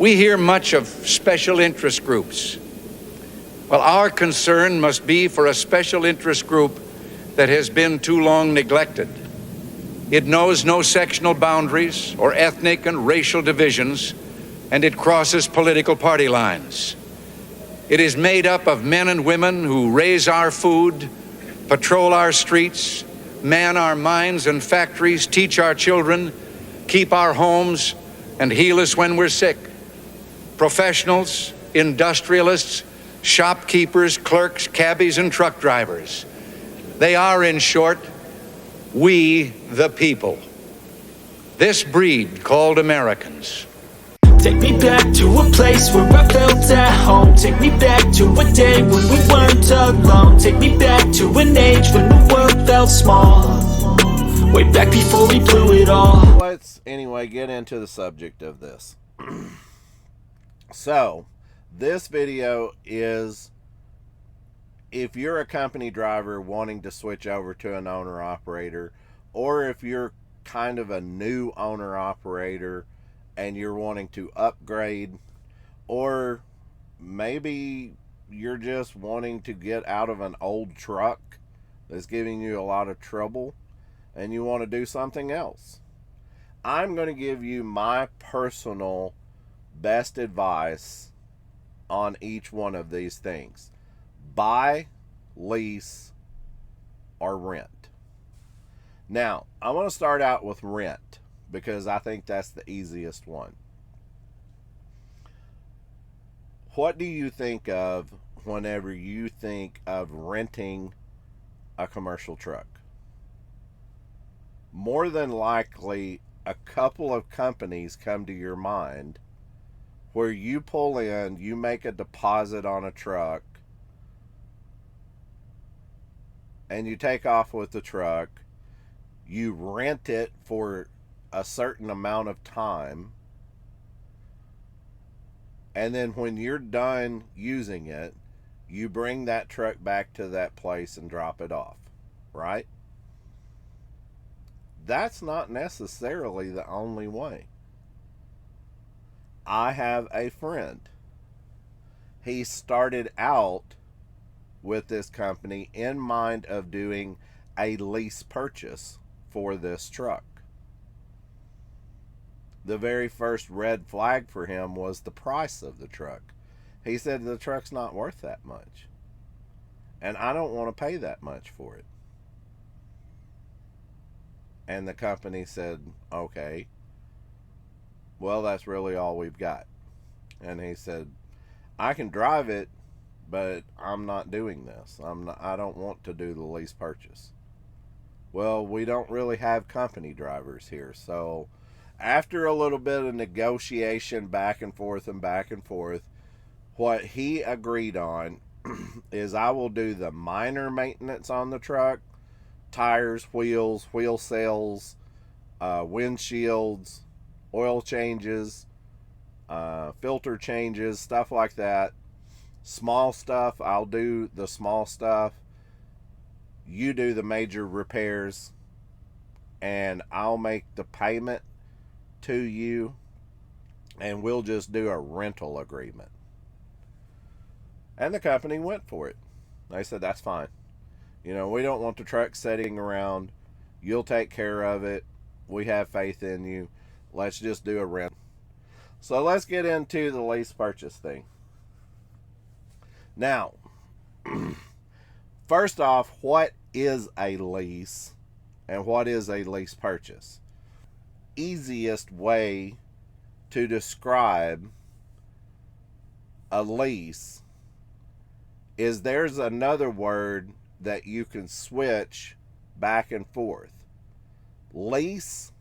We hear much of special interest groups. Well, our concern must be for a special interest group that has been too long neglected. It knows no sectional boundaries or ethnic and racial divisions, and it crosses political party lines. It is made up of men and women who raise our food, patrol our streets, man our mines and factories, teach our children, keep our homes, and heal us when we're sick. Professionals, industrialists, shopkeepers, clerks, cabbies, and truck drivers. They are, in short, we the people. This breed called Americans. Take me back to a place where I felt at home. Take me back to a day when we weren't alone. Take me back to an age when the world felt small. Way back before we blew it all. Let's anyway get into the subject of this. So, this video is if you're a company driver wanting to switch over to an owner-operator, or if you're kind of a new owner-operator and you're wanting to upgrade, or maybe you're just wanting to get out of an old truck that's giving you a lot of trouble and you want to do something else. I'm going to give you my personal best advice on each one of these things. Buy, lease, or rent. Now, I want to start out with rent because I think that's the easiest one. What do you think of whenever you think of renting a commercial truck? More than likely, a couple of companies come to your mind where you pull in, you make a deposit on a truck, and you take off with the truck, you rent it for a certain amount of time, and then when you're done using it, you bring that truck back to that place and drop it off, right? That's not necessarily the only way. I have a friend. He started out with this company in mind of doing a lease purchase for this truck. The very first red flag for him was the price of the truck. He said the truck's not worth that much, and I don't want to pay that much for it. And the company said, okay, well, that's really all we've got. And he said, I can drive it, but I'm not doing this. I don't want to do the lease purchase. Well, we don't really have company drivers here. So after a little bit of negotiation back and forth, what he agreed on is I will do the minor maintenance on the truck, tires, wheels, wheel cells, windshields, oil changes, filter changes, stuff like that. Small stuff, I'll do the small stuff. You do the major repairs, and I'll make the payment to you, and we'll just do a rental agreement. And the company went for it. They said, that's fine. You know, we don't want the truck sitting around. You'll take care of it. We have faith in you. Let's just do a rent. So let's get into the lease purchase thing. Now, first off, what is a lease and what is a lease purchase? Easiest way to describe a lease is there's another word that you can switch back and forth. Lease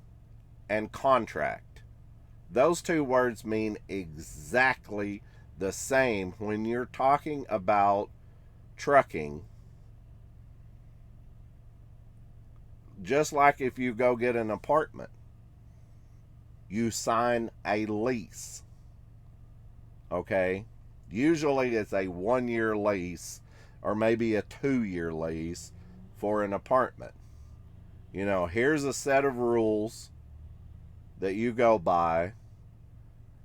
and contract. Those two words mean exactly the same when you're talking about trucking. Just like if you go get an apartment, you sign a lease. Okay? Usually it's a 1-year lease or maybe a 2-year lease for an apartment. You know, here's a set of rules that you go by,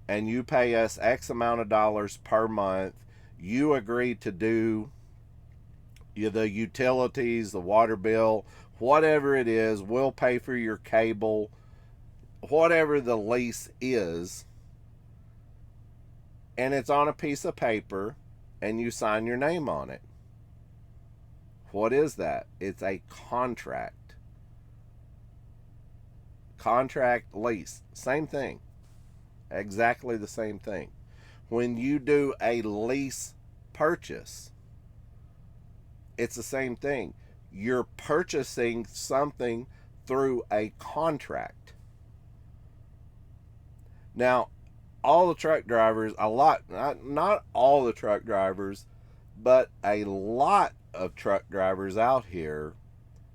and you pay us X amount of dollars per month. You agree to do the utilities, the water bill, whatever it is. We'll pay for your cable, whatever the lease is. And it's on a piece of paper, and you sign your name on it. What is that? It's a contract. Contract, lease, same thing. Exactly the same thing. When you do a lease purchase, it's the same thing. You're purchasing something through a contract. Now, all the truck drivers, not all the truck drivers, but a lot of truck drivers out here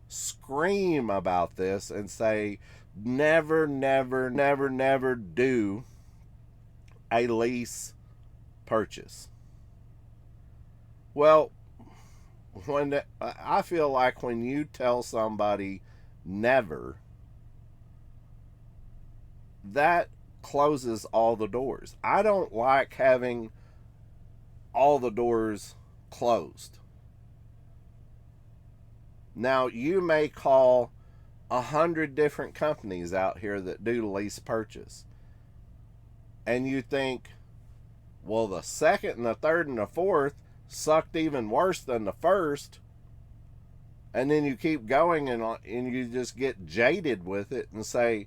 scream about this and say, never, never, never, never do a lease purchase. Well, I feel like when you tell somebody never, that closes all the doors. I don't like having all the doors closed. Now, you may call 100 different companies out here that do lease purchase, and you think, well, the second and the third and the fourth sucked even worse than the first, and then you keep going and you just get jaded with it and say,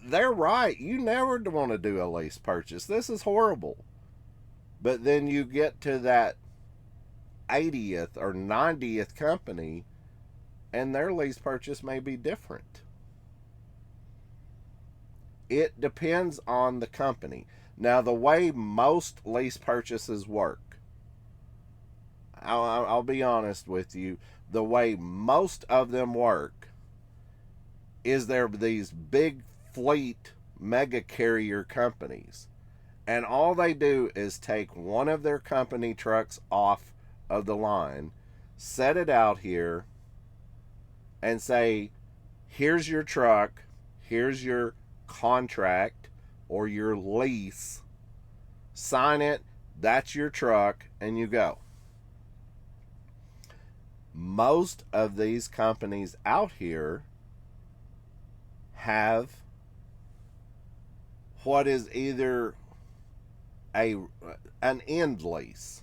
they're right, you never want to do a lease purchase, this is horrible. But then you get to that 80th or 90th company, and their lease purchase may be different. It depends on the company. Now, the way most lease purchases work, I'll be honest with you, the way most of them work is there these big fleet mega carrier companies, and all they do is take one of their company trucks off of the line, set it out here, and say, here's your truck, here's your contract or your lease, sign it, that's your truck, and you go. Most of these companies out here have what is either an end lease.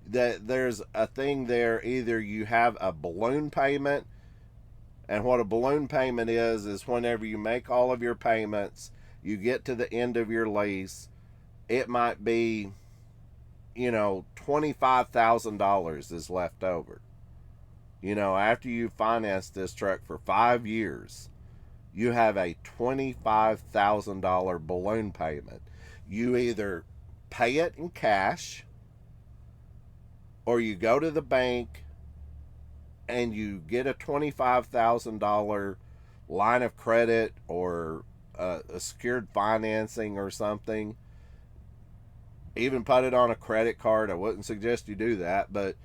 That there's a thing there, either you have a balloon payment, and what a balloon payment is whenever you make all of your payments, you get to the end of your lease, it might be, $25,000 is left over. After you finance this truck for 5 years, you have a $25,000 balloon payment. You either pay it in cash, or you go to the bank and you get a $25,000 line of credit or a secured financing or something. Even put it on a credit card. I wouldn't suggest you do that, but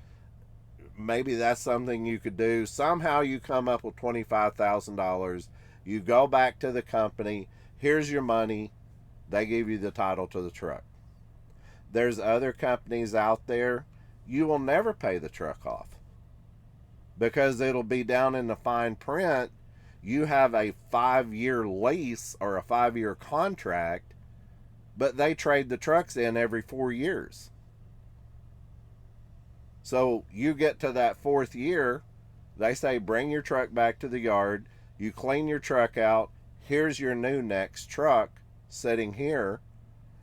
maybe that's something you could do. Somehow you come up with $25,000. You go back to the company. Here's your money. They give you the title to the truck. There's other companies out there, you will never pay the truck off, because it'll be down in the fine print. You have a 5-year lease or a 5-year contract, but they trade the trucks in every 4 years. So you get to that 4th year, they say, bring your truck back to the yard. You clean your truck out. Here's your new next truck sitting here,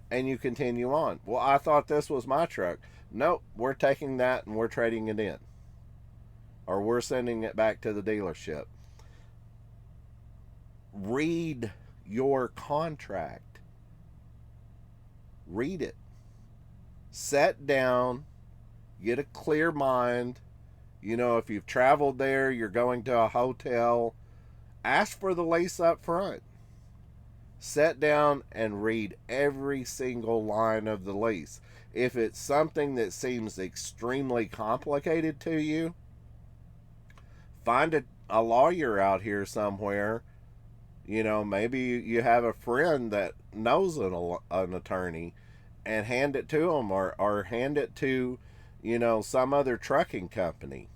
and you continue on. Well, I thought this was my truck. Nope, we're taking that and we're trading it in, or we're sending it back to the dealership. Read your contract. Read it. Sit down. Get a clear mind. If you've traveled there, you're going to a hotel, ask for the lease up front. Sit down and read every single line of the lease. If it's something that seems extremely complicated to you, find a lawyer out here somewhere. You know, maybe you have a friend that knows an attorney, and hand it to them, or hand it to, you know, some other trucking company,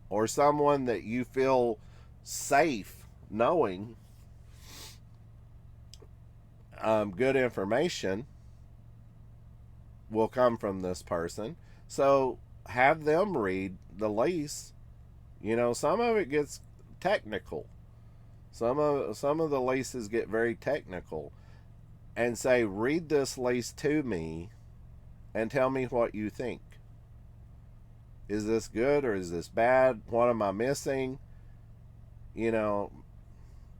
or someone that you feel safe knowing good information will come from this person. So have them read the lease. You know, some of it gets technical. Some of the leases get very technical, and say, read this lease to me and tell me what you think. Is this good or is this bad? What am I missing? You know,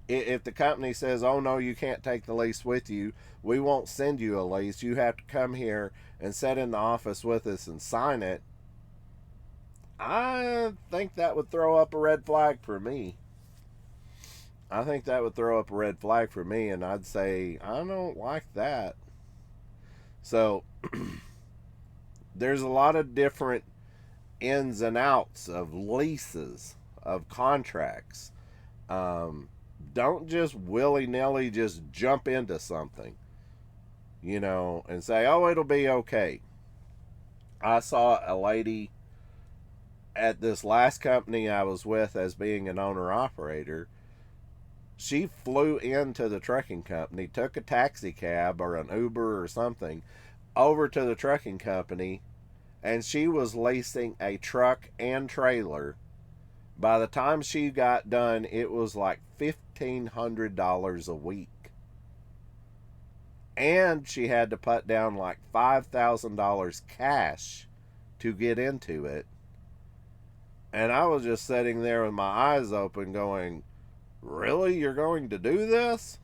if the company says, oh no, you can't take the lease with you, we won't send you a lease, you have to come here and sit in the office with us and sign it, I think that would throw up a red flag for me. I think that would throw up a red flag for me, and I'd say, I don't like that. So, there's a lot of different ins and outs of leases, of contracts. Don't just willy-nilly just jump into something, you know, and say, oh, it'll be okay. I saw a lady at this last company I was with as being an owner-operator. She flew into the trucking company, took a taxi cab or an Uber or something over to the trucking company, and she was leasing a truck and trailer. By the time she got done, it was like $1,500 a week. And she had to put down like $5,000 cash to get into it. And I was just sitting there with my eyes open going, really? You're going to do this?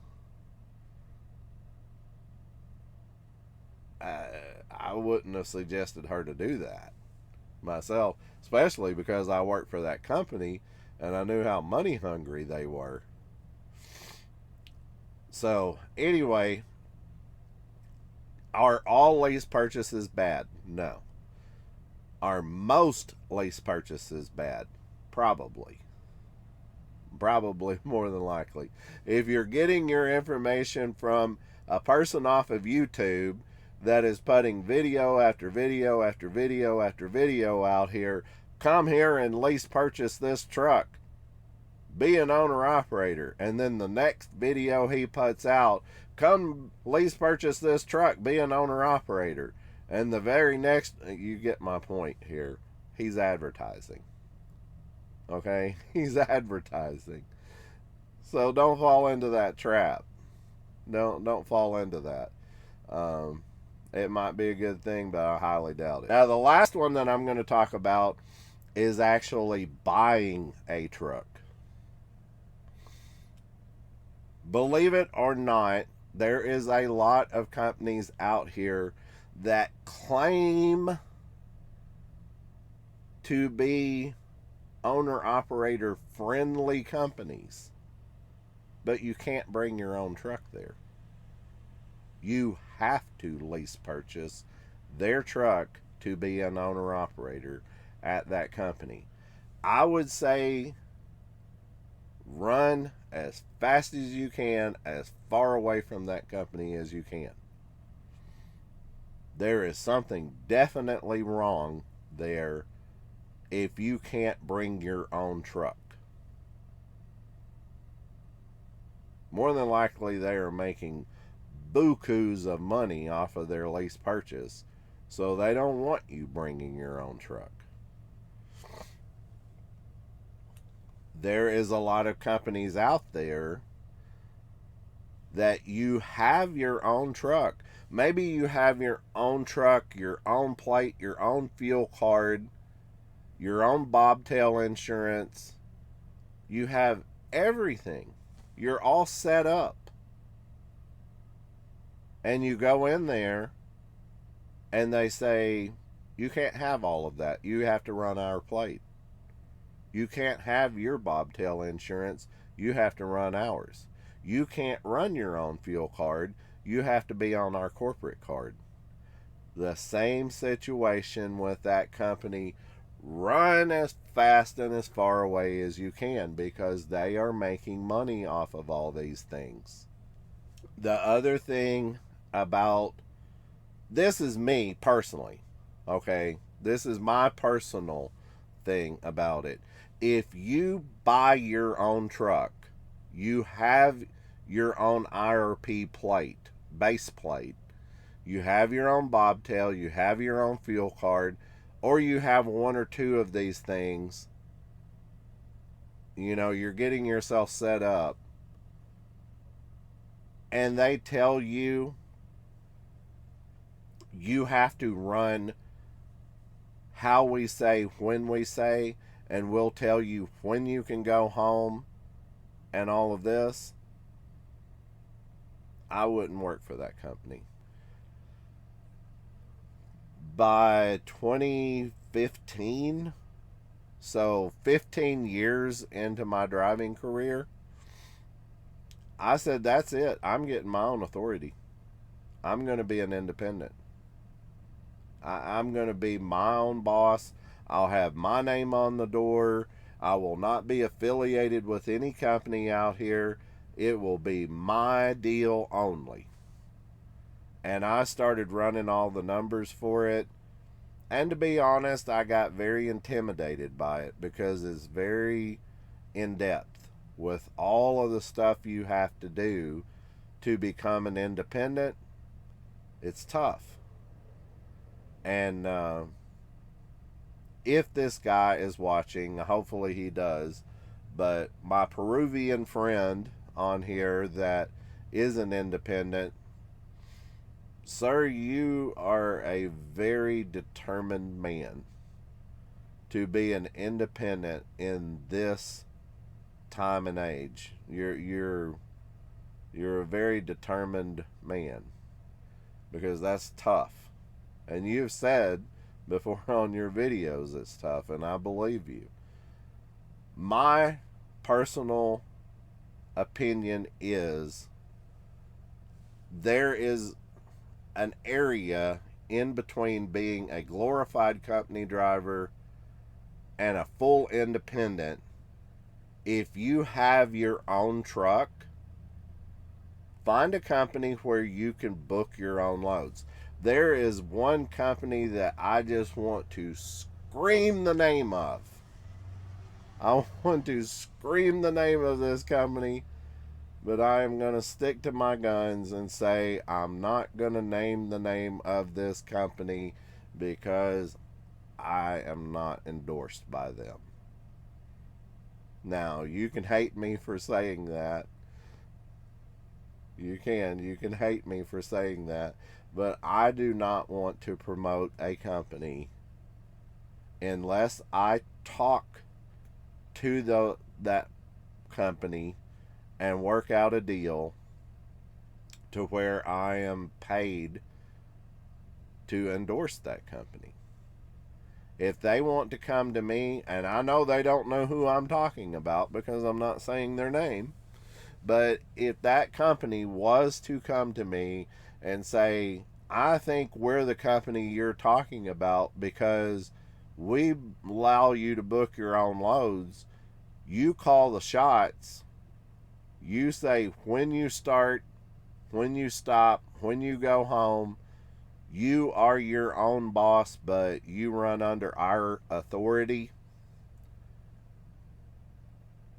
I wouldn't have suggested her to do that myself, especially because I worked for that company and I knew how money hungry they were. So, anyway, are all lease purchases bad? No. Are most lease purchases bad? Probably. Probably more than likely. If you're getting your information from a person off of YouTube that is putting video after video after video after video out here, come here and lease purchase this truck, be an owner operator, and then the next video he puts out, come lease purchase this truck, be an owner operator, and the very next, you get my point here, he's advertising. Okay, he's advertising. So don't fall into that trap. Don't fall into that. It might be a good thing, but I highly doubt it. Now, the last one that I'm going to talk about is actually buying a truck. Believe it or not, there is a lot of companies out here that claim to be owner-operator friendly companies, but you can't bring your own truck there. You have to lease purchase their truck to be an owner-operator at that company. I would say run as fast as you can, as far away from that company as you can. There is something definitely wrong there if you can't bring your own truck. More than likely they are making bukus of money off of their lease purchase, so they don't want you bringing your own truck. There is a lot of companies out there that you have your own truck. Maybe you have your own truck, your own plate, your own fuel card, your own bobtail insurance. You have everything. You're all set up. And you go in there and they say, you can't have all of that. You have to run our plate. You can't have your bobtail insurance. You have to run ours. You can't run your own fuel card. You have to be on our corporate card. The same situation with that company. Run as fast and as far away as you can, because they are making money off of all these things. The other thing about this is me personally, okay? This is my personal thing about it. If you buy your own truck, you have your own IRP plate, base plate. You have your own bobtail, you have your own fuel card, or you have one or two of these things. You know, you're getting yourself set up. And they tell you you have to run how we say, when we say, and we'll tell you when you can go home and all of this. I wouldn't work for that company. By 2015, so 15 years into my driving career, I said, that's it. I'm getting my own authority. I'm going to be an independent. I'm going to be my own boss. I'll have my name on the door. I will not be affiliated with any company out here. It will be my deal only. And I started running all the numbers for it. And to be honest, I got very intimidated by it because it's very in depth with all of the stuff you have to do to become an independent. It's tough. And if this guy is watching, hopefully he does, but my Peruvian friend on here that is an independent, sir, you are a very determined man to be an independent in this time and age. You're a very determined man, because that's tough. And you've said before on your videos it's tough, and I believe you. My personal opinion is there is an area in between being a glorified company driver and a full independent. If you have your own truck, find a company where you can book your own loads. There is one company that I just want to scream the name of. I want to scream the name of this company, but I am going to stick to my guns and say I'm not going to name the name of this company because I am not endorsed by them. Now, you can hate me for saying that. You can hate me for saying that, but I do not want to promote a company unless I talk to that company and work out a deal to where I am paid to endorse that company. If they want to come to me, and I know they don't know who I'm talking about because I'm not saying their name, but if that company was to come to me and say, I think we're the company you're talking about because we allow you to book your own loads, you call the shots, you say when you start, when you stop, when you go home, you are your own boss, but you run under our authority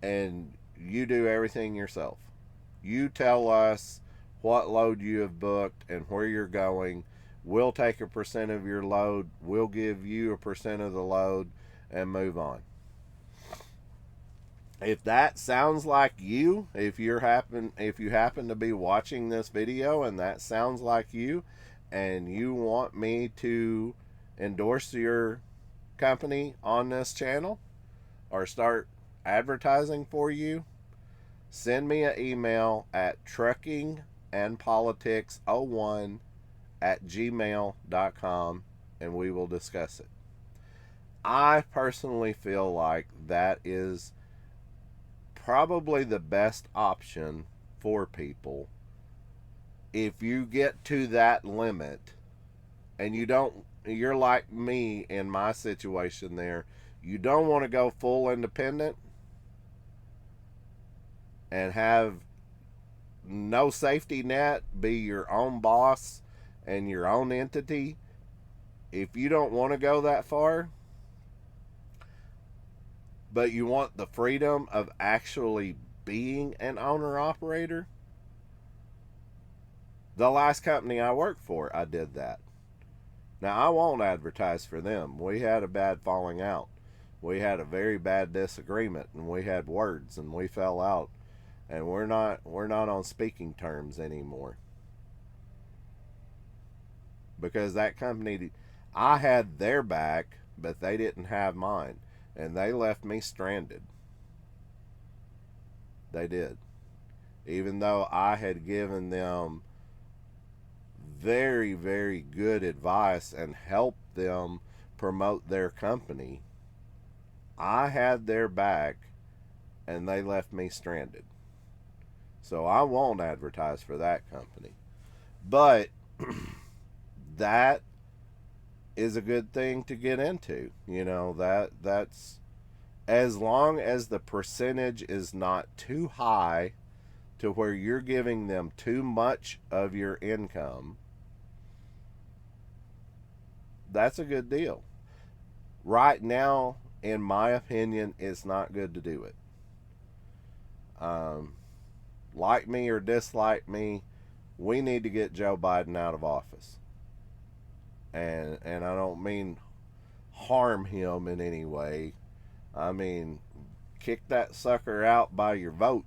and you do everything yourself. You tell us what load you have booked and where you're going. We'll take a percent of your load. We'll give you a percent of the load and move on. If that sounds like you, if you happen to be watching this video and that sounds like you, and you want me to endorse your company on this channel or start advertising for you, send me an email at truckingandpolitics01@gmail.com and we will discuss it. I personally feel like that is probably the best option for people. If you get to that limit and you're like me in my situation there, You don't want to go full independent and have no safety net, be your own boss and your own entity. If you don't want to go that far, but you want the freedom of actually being an owner operator, the last company I worked for, I did that. Now, I won't advertise for them. We had a bad falling out. We had a very bad disagreement, and we had words, and we fell out, and we're not on speaking terms anymore. Because that company, I had their back, but they didn't have mine, and they left me stranded. They did. Even though I had given them very, very good advice and helped them promote their company, I had their back and they left me stranded. So I won't advertise for that company. But that is a good thing to get into. You know, that's as long as the percentage is not too high to where you're giving them too much of your income, that's a good deal. Right now, in my opinion, it's not good to do it. Like me or dislike me, we need to get Joe Biden out of office. And I don't mean harm him in any way. I mean, kick that sucker out by your vote.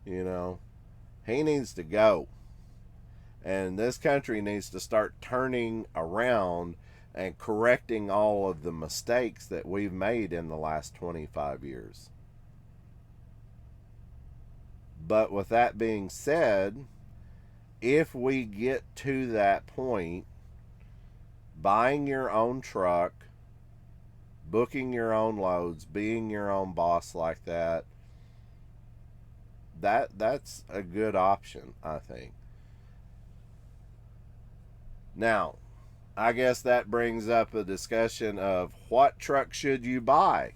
You know, he needs to go. And this country needs to start turning around and correcting all of the mistakes that we've made in the last 25 years. But with that being said, if we get to that point, buying your own truck, booking your own loads, being your own boss like that's a good option, I think. Now, I guess that brings up a discussion of what truck should you buy?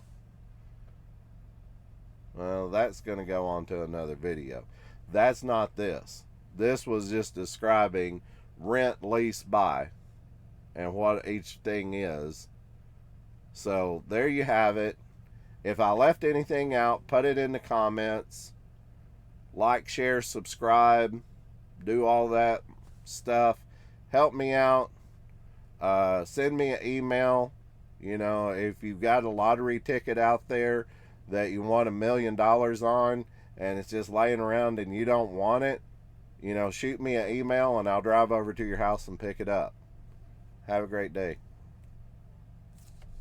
Well, that's going to go on to another video. That's not this. This was just describing rent, lease, buy, and what each thing is. So there you have it. If I left anything out, put it in the comments. Like, share, subscribe, do all that stuff. Help me out. Send me an email. You know, if you've got a lottery ticket out there that you want $1 million on and it's just laying around and you don't want it, you know, shoot me an email and I'll drive over to your house and pick it up. Have a great day.